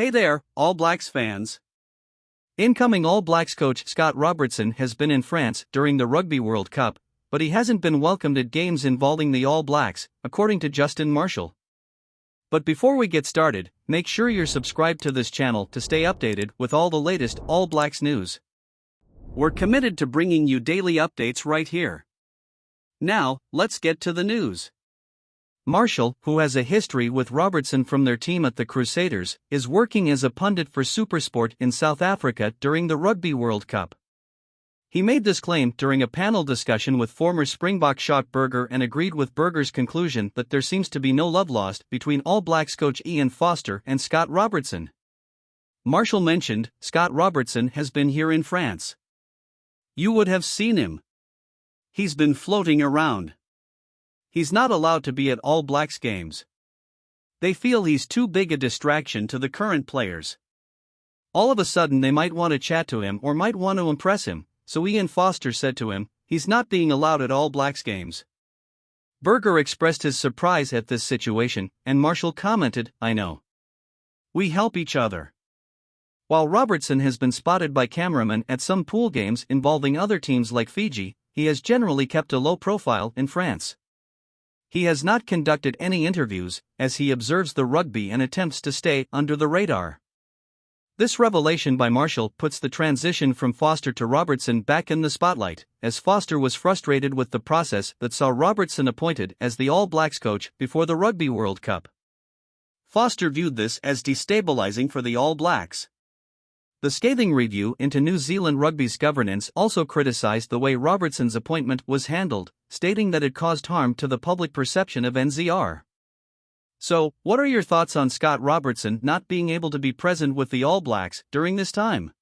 Hey there, All Blacks fans. Incoming All Blacks coach Scott Robertson has been in France during the Rugby World Cup, but he hasn't been welcomed at games involving the All Blacks, according to Justin Marshall. But before we get started, make sure you're subscribed to this channel to stay updated with all the latest All Blacks news. We're committed to bringing you daily updates right here. Now, let's get to the news. Marshall, who has a history with Robertson from their team at the Crusaders, is working as a pundit for SuperSport in South Africa during the Rugby World Cup. He made this claim during a panel discussion with former Springbok shot Burger and agreed with Burger's conclusion that there seems to be no love lost between All Blacks coach Ian Foster and Scott Robertson. Marshall mentioned, Scott Robertson has been here in France. You would have seen him. He's been floating around. He's not allowed to be at All Blacks games. They feel he's too big a distraction to the current players. All of a sudden they might want to chat to him or might want to impress him. So Ian Foster said to him, he's not being allowed at All Blacks games. Burger expressed his surprise at this situation, and Marshall commented, I know. We help each other. While Robertson has been spotted by cameramen at some pool games involving other teams like Fiji, he has generally kept a low profile in France. He has not conducted any interviews, as he observes the rugby and attempts to stay under the radar. This revelation by Marshall puts the transition from Foster to Robertson back in the spotlight, as Foster was frustrated with the process that saw Robertson appointed as the All Blacks coach before the Rugby World Cup. Foster viewed this as destabilizing for the All Blacks. The scathing review into New Zealand Rugby's governance also criticized the way Robertson's appointment was handled, stating that it caused harm to the public perception of NZR. So, what are your thoughts on Scott Robertson not being able to be present with the All Blacks during this time?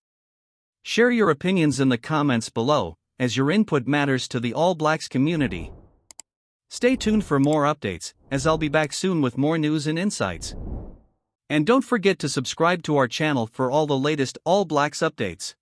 Share your opinions in the comments below, as your input matters to the All Blacks community. Stay tuned for more updates, as I'll be back soon with more news and insights. And don't forget to subscribe to our channel for all the latest All Blacks updates.